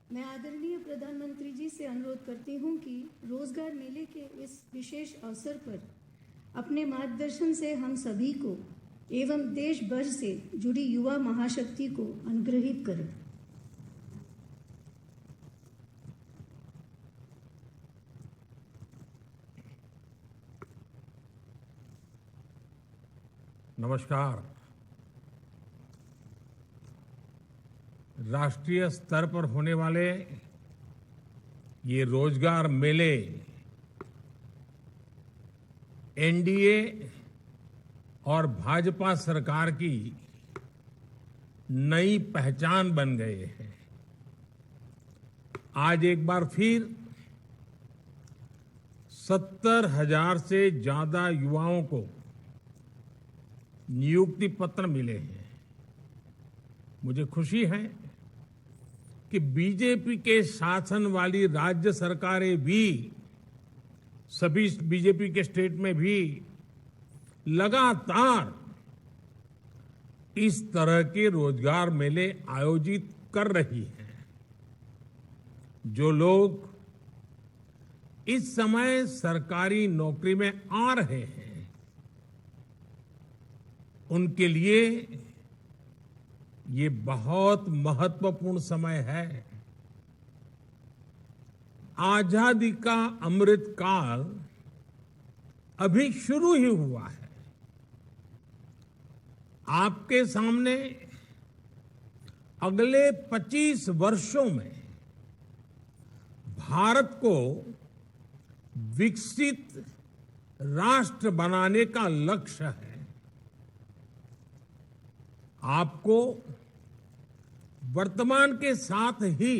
मैं आदरणीय प्रधानमंत्री जी से अनुरोध करती हूं कि रोजगार मेले के इस विशेष अवसर पर अपने मार्गदर्शन से हम सभी को एवं देश भर से जुड़ी युवा महाशक्ति को अनुग्रहित करें। नमस्कार। राष्ट्रीय स्तर पर होने वाले ये रोजगार मेले एनडीए और भाजपा सरकार की नई पहचान बन गए हैं। आज एक बार फिर 70,000 से ज्यादा युवाओं को नियुक्ति पत्र मिले हैं। मुझे खुशी है कि बीजेपी के शासन वाली राज्य सरकारें भी, सभी बीजेपी के स्टेट में भी लगातार इस तरह के रोजगार मेले आयोजित कर रही हैं। जो लोग इस समय सरकारी नौकरी में आ रहे हैं, उनके लिए ये बहुत महत्वपूर्ण समय है। आजादी का अमृत काल अभी शुरू ही हुआ है। आपके सामने अगले 25 वर्षों में भारत को विकसित राष्ट्र बनाने का लक्ष्य है। आपको वर्तमान के साथ ही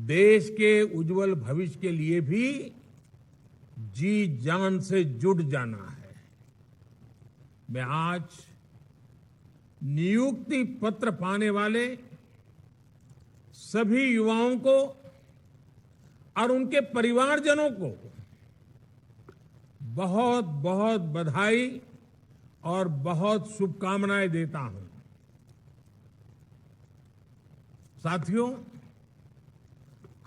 देश के उज्जवल भविष्य के लिए भी जी जान से जुट जाना है। मैं आज नियुक्ति पत्र पाने वाले सभी युवाओं को और उनके परिवारजनों को बहुत बहुत बधाई और बहुत शुभकामनाएं देता हूं। साथियों,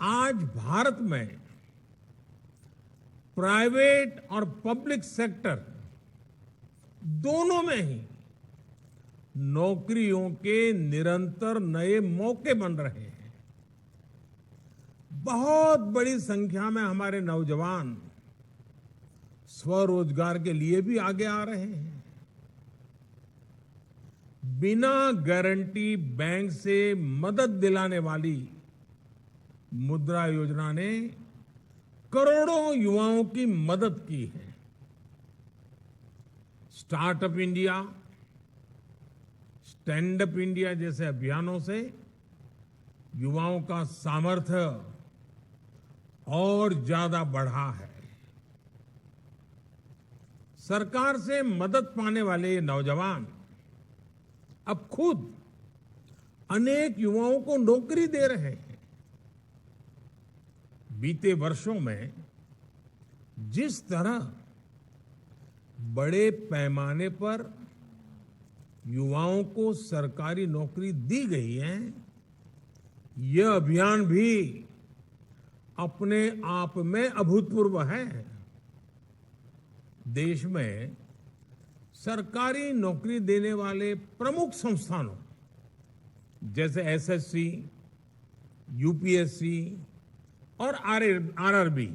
आज भारत में प्राइवेट और पब्लिक सेक्टर दोनों में ही नौकरियों के निरंतर नए मौके बन रहे हैं। बहुत बड़ी संख्या में हमारे नौजवान स्वरोजगार के लिए भी आगे आ रहे हैं। बिना गारंटी बैंक से मदद दिलाने वाली मुद्रा योजना ने करोड़ों युवाओं की मदद की है। Startup India, stand up India जैसे अभियानों से युवाओं का सामर्थ्य और ज्यादा बढ़ा है। सरकार से मदद पाने वाले ये नौजवान अब खुद अनेक युवाओं को नौकरी दे रहे हैं। बीते वर्षों में जिस तरह बड़े पैमाने पर युवाओं को सरकारी नौकरी दी गई है, यह अभियान भी अपने आप में अभूतपूर्व है। देश में सरकारी नौकरी देने वाले प्रमुख संस्थानों जैसे एसएससी, यूपीएससी और आरआरबी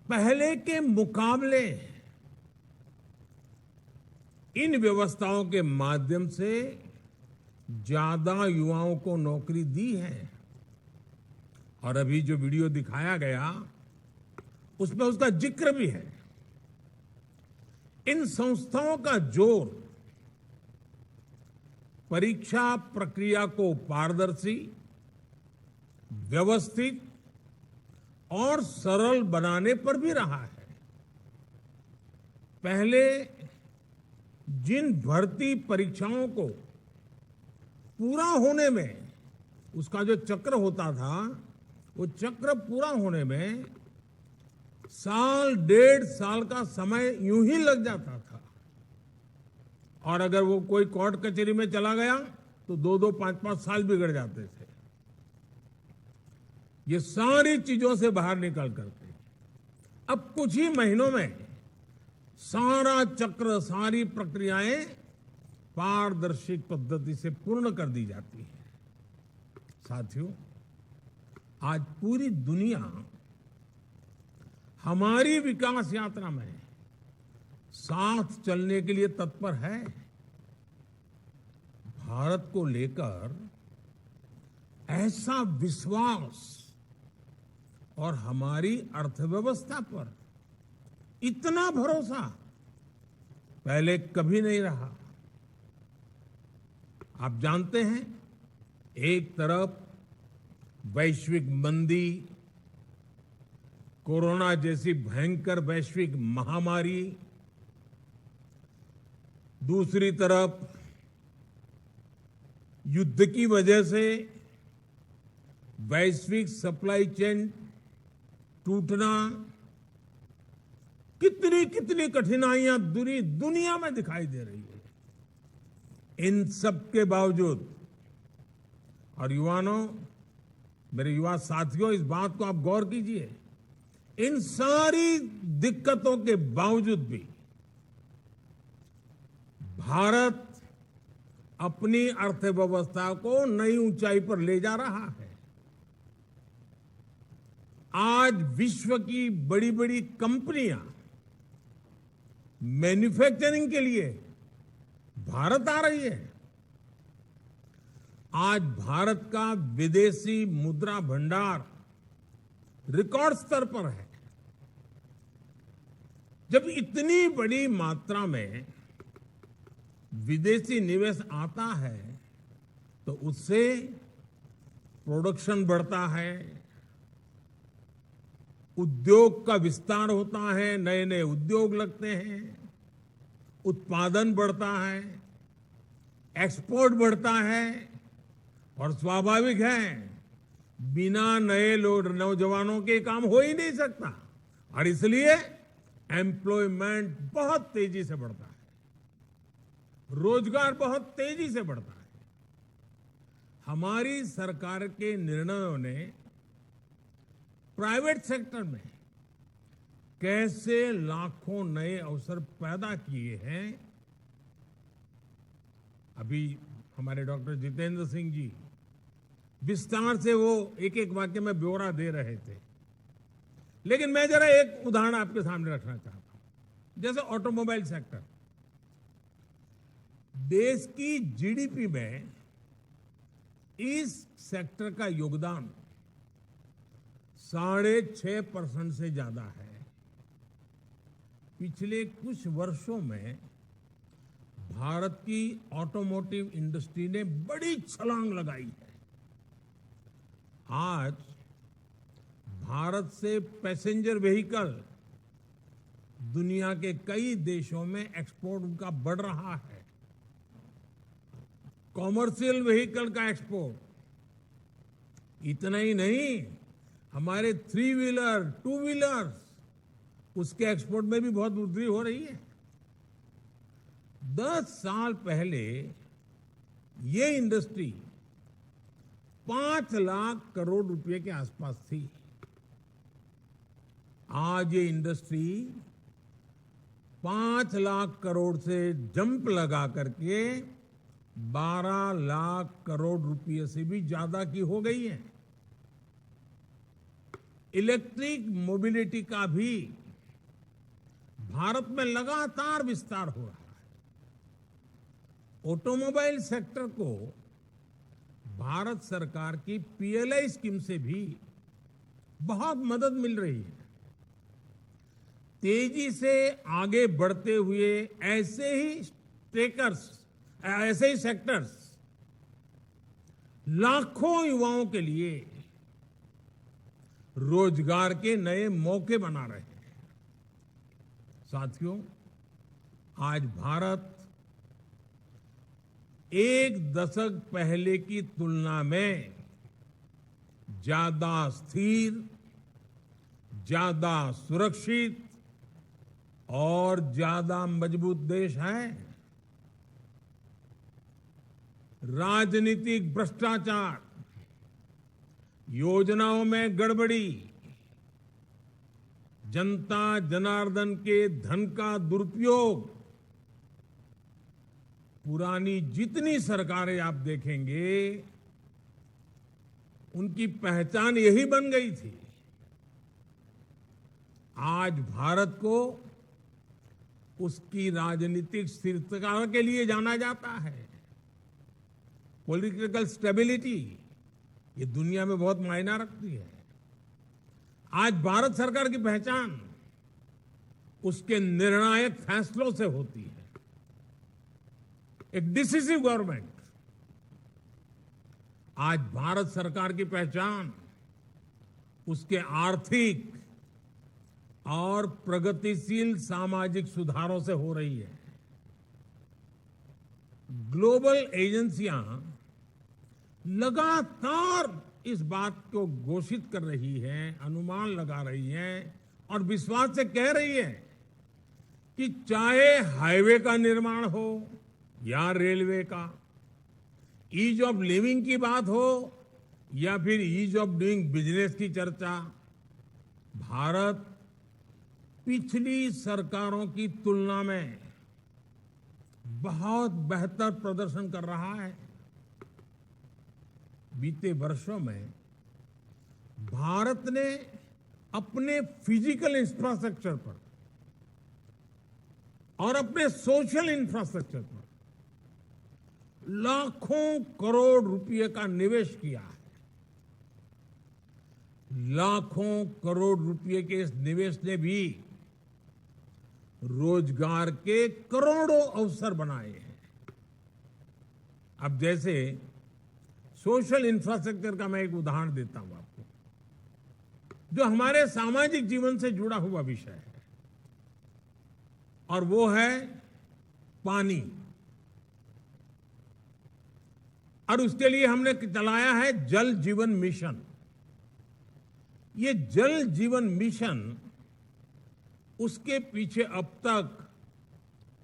पहले के मुकाबले इन व्यवस्थाओं के माध्यम से ज्यादा युवाओं को नौकरी दी है। और अभी जो वीडियो दिखाया गया उसमें उसका जिक्र भी है। इन संस्थाओं का जोर परीक्षा प्रक्रिया को पारदर्शी, व्यवस्थित और सरल बनाने पर भी रहा है। पहले जिन भर्ती परीक्षाओं को पूरा होने में उसका जो चक्र होता था, वो चक्र पूरा होने में साल, 1.5 साल का समय यूं ही लग जाता था। और अगर वो कोई कोर्ट कचहरी में चला गया तो 2-2, 5-5 साल बिगड़ जाते थे। ये सारी चीजों से बाहर निकल करके अब कुछ ही महीनों में सारा चक्र, सारी प्रक्रियाएं पारदर्शी पद्धति से पूर्ण कर दी जाती है। साथियों, आज पूरी दुनिया हमारी विकास यात्रा में साथ चलने के लिए तत्पर है। भारत को लेकर ऐसा विश्वास और हमारी अर्थव्यवस्था पर इतना भरोसा पहले कभी नहीं रहा। आप जानते हैं, एक तरफ वैश्विक मंदी, कोरोना जैसी भयंकर वैश्विक महामारी, दूसरी तरफ युद्ध की वजह से वैश्विक सप्लाई चेन टूटना, कितनी कितनी कठिनाइयां दुनिया में दिखाई दे रही है। इन सब के बावजूद, और युवानों, मेरे युवा साथियों, इस बात को आप गौर कीजिए, इन सारी दिक्कतों के बावजूद भी भारत अपनी अर्थव्यवस्था को नई ऊंचाई पर ले जा रहा है। आज विश्व की बड़ी बड़ी कंपनियां मैन्युफैक्चरिंग के लिए भारत आ रही है। आज भारत का विदेशी मुद्रा भंडार रिकॉर्ड स्तर पर है। जब इतनी बड़ी मात्रा में विदेशी निवेश आता है तो उससे प्रोडक्शन बढ़ता है, उद्योग का विस्तार होता है, नए नए उद्योग लगते हैं, उत्पादन बढ़ता है, एक्सपोर्ट बढ़ता है, और स्वाभाविक है बिना नए नौजवानों के काम हो ही नहीं सकता, और इसलिए एम्प्लॉयमेंट बहुत तेजी से बढ़ता है, रोजगार बहुत तेजी से बढ़ता है। हमारी सरकार के निर्णयों ने प्राइवेट सेक्टर में कैसे लाखों नए अवसर पैदा किए हैं। अभी हमारे डॉक्टर जितेंद्र सिंह जी विस्तार से वो एक एक वाक्य में ब्यौरा दे रहे थे, लेकिन मैं जरा एक उदाहरण आपके सामने रखना चाहता हूं। जैसे ऑटोमोबाइल सेक्टर, देश की जीडीपी में इस सेक्टर का योगदान 6.5% से ज्यादा है। पिछले कुछ वर्षों में भारत की ऑटोमोटिव इंडस्ट्री ने बड़ी छलांग लगाई है। आज भारत से पैसेंजर व्हीकल दुनिया के कई देशों में एक्सपोर्ट उनका बढ़ रहा है। कॉमर्शियल व्हीकल का एक्सपोर्ट, इतना ही नहीं, हमारे 3 व्हीलर, 2 व्हीलर्स, उसके एक्सपोर्ट में भी बहुत वृद्धि हो रही है। 10 साल पहले ये इंडस्ट्री 5 लाख करोड़ रुपए के आसपास थी। आज ये इंडस्ट्री 5 लाख करोड़ से जंप लगा करके 12 लाख करोड़ रुपए से भी ज्यादा की हो गई है। इलेक्ट्रिक मोबिलिटी का भी भारत में लगातार विस्तार हो रहा है। ऑटोमोबाइल सेक्टर को भारत सरकार की पीएलआई स्कीम से भी बहुत मदद मिल रही है। तेजी से आगे बढ़ते हुए ऐसे ही सेक्टर्स लाखों युवाओं के लिए रोजगार के नए मौके बना रहे हैं। साथियों, आज भारत एक दशक पहले की तुलना में ज्यादा स्थिर, ज्यादा सुरक्षित और ज्यादा मजबूत देश है। राजनीतिक भ्रष्टाचार, योजनाओं में गड़बड़ी, जनता जनार्दन के धन का दुरुपयोग, पुरानी जितनी सरकारें आप देखेंगे उनकी पहचान यही बन गई थी। आज भारत को उसकी राजनीतिक स्थिरता के लिए जाना जाता है। पॉलिटिकल स्टेबिलिटी ये दुनिया में बहुत मायना रखती है। आज भारत सरकार की पहचान उसके निर्णायक फैसलों से होती है। एक डिसिसिव गवर्नमेंट। आज भारत सरकार की पहचान उसके आर्थिक और प्रगतिशील सामाजिक सुधारों से हो रही है। ग्लोबल एजेंसियां लगातार इस बात को घोषित कर रही हैं, अनुमान लगा रही हैं और विश्वास से कह रही है कि चाहे हाईवे का निर्माण हो या रेलवे का, ईज ऑफ लिविंग की बात हो या फिर ईज ऑफ डूइंग बिजनेस की चर्चा, भारत पिछली सरकारों की तुलना में बहुत बेहतर प्रदर्शन कर रहा है। बीते वर्षों में भारत ने अपने फिजिकल इंफ्रास्ट्रक्चर पर और अपने सोशल इंफ्रास्ट्रक्चर पर लाखों करोड़ रुपए का निवेश किया है। लाखों करोड़ रुपए के इस निवेश ने भी रोजगार के करोड़ों अवसर बनाए हैं। अब जैसे सोशल इंफ्रास्ट्रक्चर का मैं एक उदाहरण देता हूं आपको, जो हमारे सामाजिक जीवन से जुड़ा हुआ विषय है, और वो है पानी। और उसके लिए हमने चलाया है जल जीवन मिशन। ये जल जीवन मिशन, उसके पीछे अब तक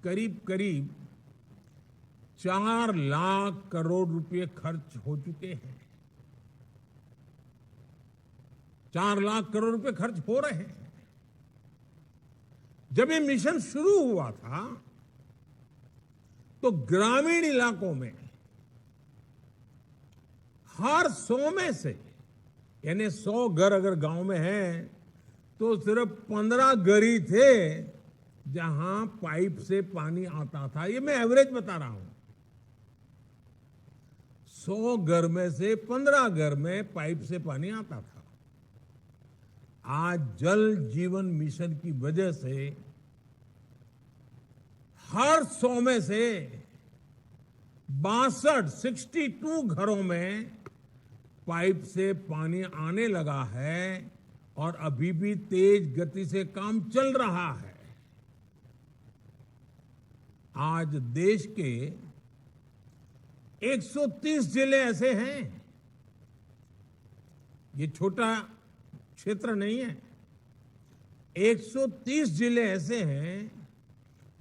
करीब करीब 4 लाख करोड़ रुपए खर्च हो चुके हैं। 4 लाख करोड़ रुपए खर्च हो रहे हैं। जब ये मिशन शुरू हुआ था तो ग्रामीण इलाकों में हर 100 में से, यानी 100 घर अगर गांव में हैं तो सिर्फ 15 घर ही थे जहां पाइप से पानी आता था। ये मैं एवरेज बता रहा हूं। 100 घर में से 15 घर में पाइप से पानी आता था। आज जल जीवन मिशन की वजह से हर 100 में से 62 घरों में पाइप से पानी आने लगा है और अभी भी तेज गति से काम चल रहा है। आज देश के 130 जिले ऐसे हैं, ये छोटा क्षेत्र नहीं है, 130 जिले ऐसे हैं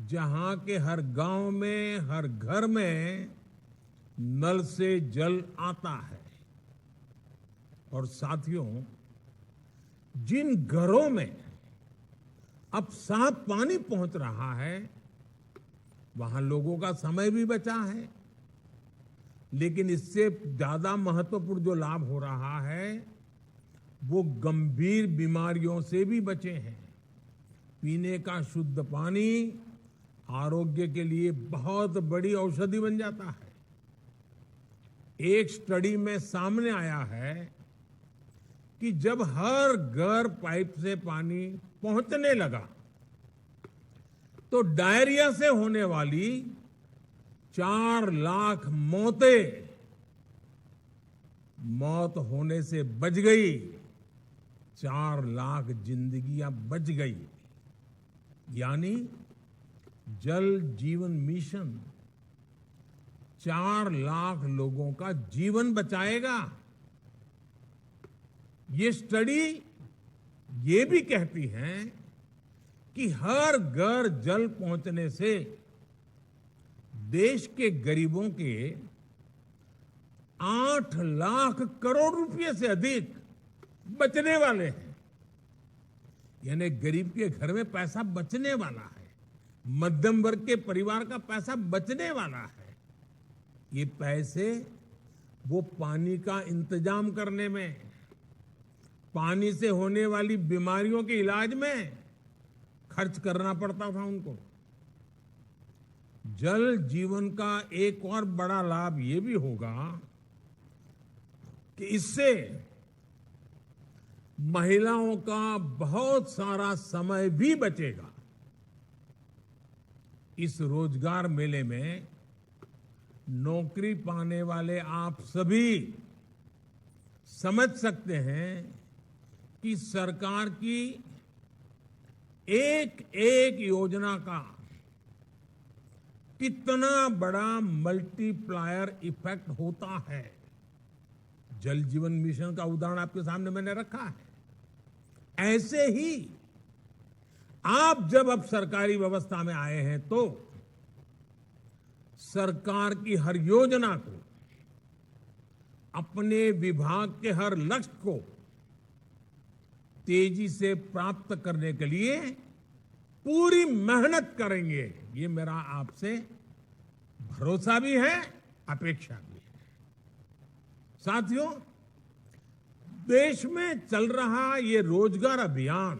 जहां के हर गांव में, हर घर में नल से जल आता है। और साथियों, जिन घरों में अब साफ पानी पहुंच रहा है वहां लोगों का समय भी बचा है, लेकिन इससे ज्यादा महत्वपूर्ण जो लाभ हो रहा है वो गंभीर बीमारियों से भी बचे हैं। पीने का शुद्ध पानी आरोग्य के लिए बहुत बड़ी औषधि बन जाता है। एक स्टडी में सामने आया है कि जब हर घर पाइप से पानी पहुंचने लगा तो डायरिया से होने वाली 4 लाख मौत होने से बच गई। 4 लाख जिंदगियां बच गई। यानी जल जीवन मिशन 4 लाख लोगों का जीवन बचाएगा। ये स्टडी ये भी कहती है कि हर घर जल पहुंचने से देश के गरीबों के 8 लाख करोड़ रुपए से अधिक बचने वाले हैं। यानी गरीब के घर में पैसा बचने वाला है, मध्यम वर्ग के परिवार का पैसा बचने वाला है। ये पैसे वो पानी का इंतजाम करने में, पानी से होने वाली बीमारियों के इलाज में खर्च करना पड़ता था उनको। जल जीवन का एक और बड़ा लाभ ये भी होगा कि इससे महिलाओं का बहुत सारा समय भी बचेगा। इस रोजगार मेले में नौकरी पाने वाले आप सभी समझ सकते हैं कि सरकार की एक एक योजना का कितना बड़ा मल्टीप्लायर इफेक्ट होता है। जल जीवन मिशन का उदाहरण आपके सामने मैंने रखा है। ऐसे ही आप जब अब सरकारी व्यवस्था में आए हैं तो सरकार की हर योजना को, अपने विभाग के हर लक्ष्य को तेजी से प्राप्त करने के लिए पूरी मेहनत करेंगे। ये मेरा आपसे भरोसा भी है, अपेक्षा भी है। साथियों, देश में चल रहा ये रोजगार अभियान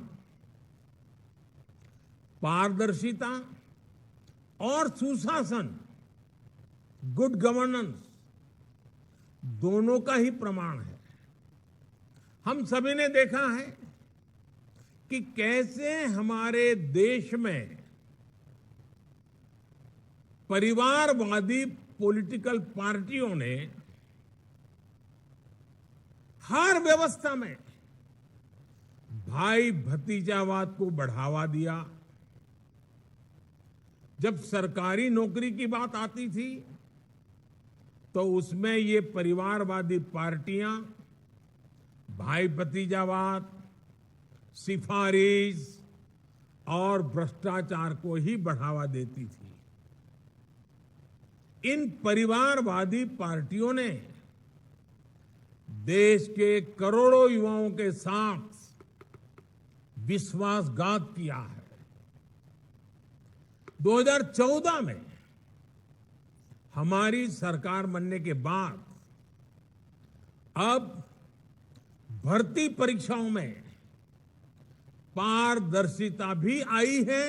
पारदर्शिता और सुशासन, गुड गवर्नेंस दोनों का ही प्रमाण है। हम सभी ने देखा है कि कैसे हमारे देश में परिवारवादी पॉलिटिकल पार्टियों ने हर व्यवस्था में भाई भतीजावाद को बढ़ावा दिया। जब सरकारी नौकरी की बात आती थी तो उसमें ये परिवारवादी पार्टियां भाई भतीजावाद, सिफारिश और भ्रष्टाचार को ही बढ़ावा देती थी। इन परिवारवादी पार्टियों ने देश के करोड़ों युवाओं के साथ विश्वासघात किया है। 2014 में हमारी सरकार बनने के बाद अब भर्ती परीक्षाओं में पारदर्शिता भी आई है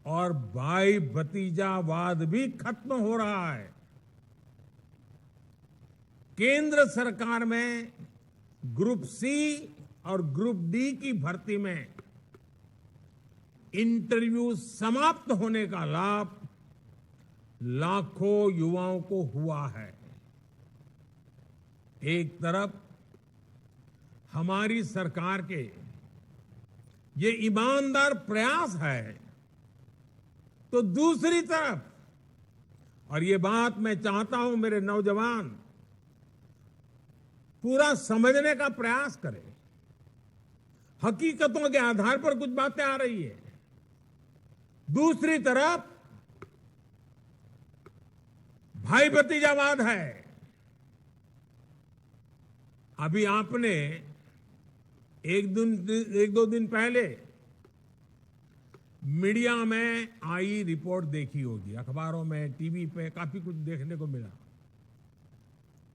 और भाई भतीजावाद भी खत्म हो रहा है। केंद्र सरकार में ग्रुप सी और ग्रुप डी की भर्ती में इंटरव्यू समाप्त होने का लाभ लाखों युवाओं को हुआ है। एक तरफ हमारी सरकार के ये ईमानदार प्रयास है तो दूसरी तरफ, और ये बात मैं चाहता हूं मेरे नौजवान पूरा समझने का प्रयास करें, हकीकतों के आधार पर कुछ बातें आ रही है। दूसरी तरफ भाई भतीजावाद है। अभी आपने एक दो दिन पहले मीडिया में आई रिपोर्ट देखी होगी, अखबारों में, टीवी पे काफी कुछ देखने को मिला।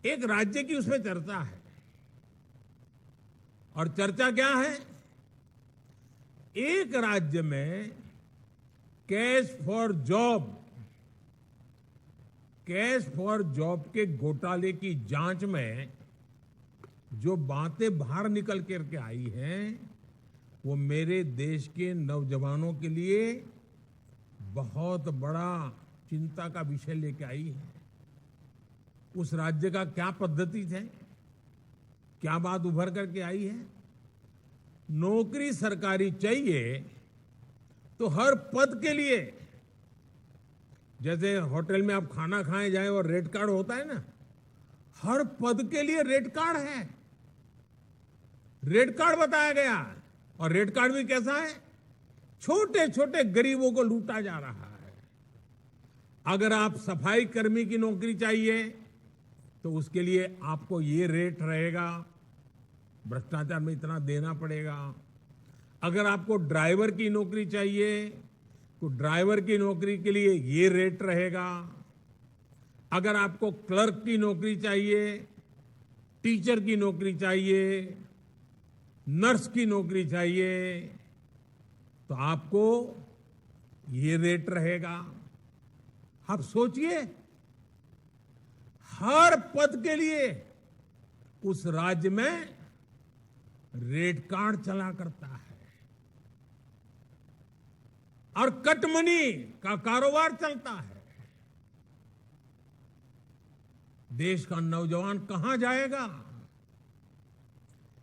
एक राज्य की उसमें चर्चा है और चर्चा क्या है? एक राज्य में कैश फॉर जॉब के घोटाले की जांच में जो बातें बाहर निकल करके आई हैं वो मेरे देश के नौजवानों के लिए बहुत बड़ा चिंता का विषय लेके आई है। उस राज्य का क्या पद्धति है, क्या बात उभर करके आई है? नौकरी सरकारी चाहिए तो हर पद के लिए, जैसे होटल में आप खाना खाए जाए और रेट कार्ड होता है ना, हर पद के लिए रेट कार्ड है। रेट कार्ड बताया गया और रेट कार्ड भी कैसा है? छोटे छोटे गरीबों को लूटा जा रहा है। अगर आप सफाई कर्मी की नौकरी चाहिए तो उसके लिए आपको ये रेट रहेगा, भ्रष्टाचार में इतना देना पड़ेगा। अगर आपको ड्राइवर की नौकरी चाहिए तो ड्राइवर की नौकरी के लिए ये रेट रहेगा। अगर आपको क्लर्क की नौकरी चाहिए, टीचर की नौकरी चाहिए, नर्स की नौकरी चाहिए, तो आपको ये रेट रहेगा। आप सोचिए, हर पद के लिए उस राज्य में रेट कार्ड चला करता है और कट मनी का कारोबार चलता है। देश का नौजवान कहां जाएगा?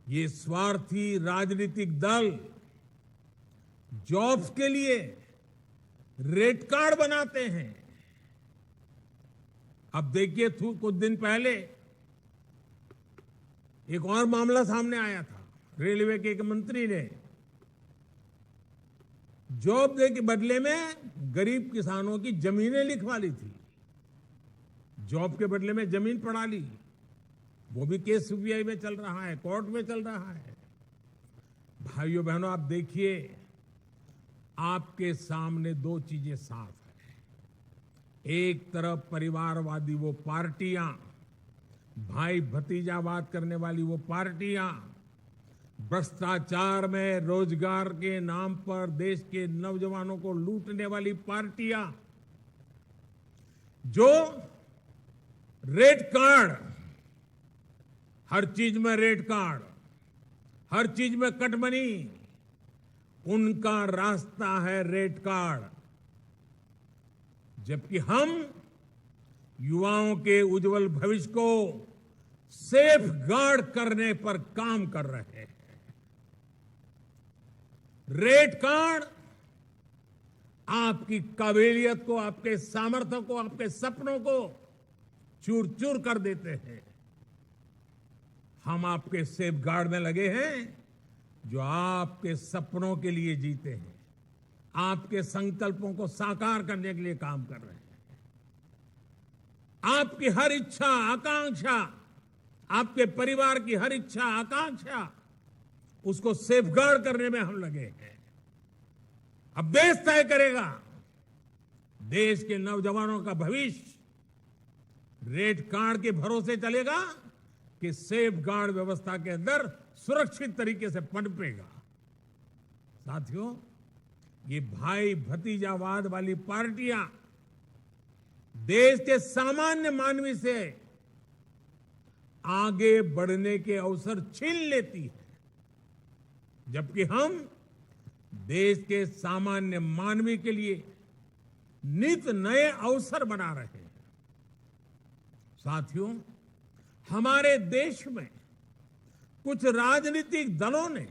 ये स्वार्थी राजनीतिक दल जॉब्स के लिए रेट कार्ड बनाते हैं। अब देखिए, कुछ दिन पहले एक और मामला सामने आया था। रेलवे के एक मंत्री ने जॉब दे के बदले में गरीब किसानों की जमीनें लिखवा ली थी। जॉब के बदले में जमीन पड़ा ली। वो भी केस सीबीआई में चल रहा है, कोर्ट में चल रहा है। भाइयों बहनों, आप देखिए, आपके सामने दो चीजें साफ है। एक तरफ परिवारवादी वो पार्टियां, भाई भतीजावाद करने वाली वो पार्टियां, भ्रष्टाचार में रोजगार के नाम पर देश के नौजवानों को लूटने वाली पार्टियां, जो रेट कार्ड, हर चीज में रेट कार्ड, हर चीज में कट मनी, उनका रास्ता है रेट कार्ड। जबकि हम युवाओं के उज्जवल भविष्य को सेफ गार्ड करने पर काम कर रहे हैं। रेट कार्ड आपकी काबिलियत को, आपके सामर्थ्य को, आपके सपनों को चूर चूर कर देते हैं। हम आपके सेफ गार्ड में लगे हैं, जो आपके सपनों के लिए जीते हैं, आपके संकल्पों को साकार करने के लिए काम कर रहे हैं। आपकी हर इच्छा आकांक्षा, आपके परिवार की हर इच्छा आकांक्षा, उसको सेफगार्ड करने में हम लगे हैं। अब देश तय करेगा, देश के नौजवानों का भविष्य रेट कार्ड के भरोसे चलेगा कि सेफगार्ड व्यवस्था के अंदर सुरक्षित तरीके से पनपेगा। साथियों, ये भाई भतीजावाद वाली पार्टियां देश के सामान्य मानवी से आगे बढ़ने के अवसर छीन लेती है, जबकि हम देश के सामान्य मानवी के लिए नित नए अवसर बना रहे हैं। साथियों, हमारे देश में कुछ राजनीतिक दलों ने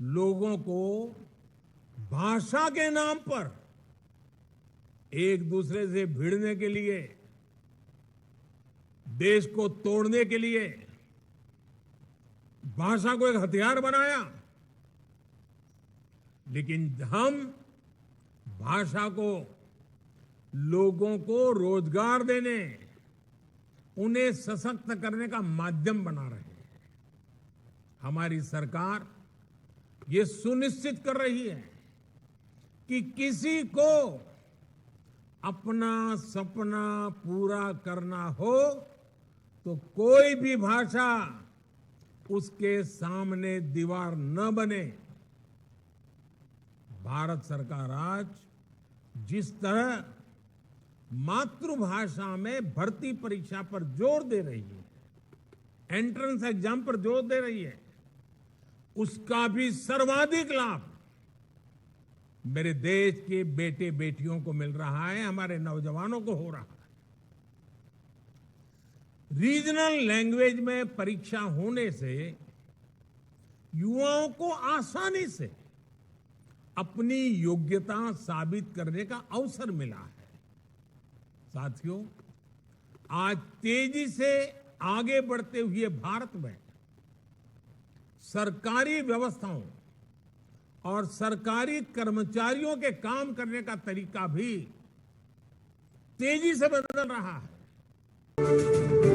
लोगों को भाषा के नाम पर एक दूसरे से भिड़ने के लिए, देश को तोड़ने के लिए भाषा को एक हथियार बनाया। लेकिन हम भाषा को लोगों को रोजगार देने, उन्हें सशक्त करने का माध्यम बना रहे हैं। हमारी सरकार ये सुनिश्चित कर रही है कि किसी को अपना सपना पूरा करना हो तो कोई भी भाषा उसके सामने दीवार न बने। भारत सरकार आज जिस तरह मातृभाषा में भर्ती परीक्षा पर जोर दे रही है, एंट्रेंस एग्जाम पर जोर दे रही है, उसका भी सर्वाधिक लाभ मेरे देश के बेटे बेटियों को मिल रहा है, हमारे नौजवानों को हो रहा है। रीजनल लैंग्वेज में परीक्षा होने से युवाओं को आसानी से अपनी योग्यता साबित करने का अवसर मिला है। साथियों, आज तेजी से आगे बढ़ते हुए भारत में सरकारी व्यवस्थाओं और सरकारी कर्मचारियों के काम करने का तरीका भी तेजी से बदल रहा है। है।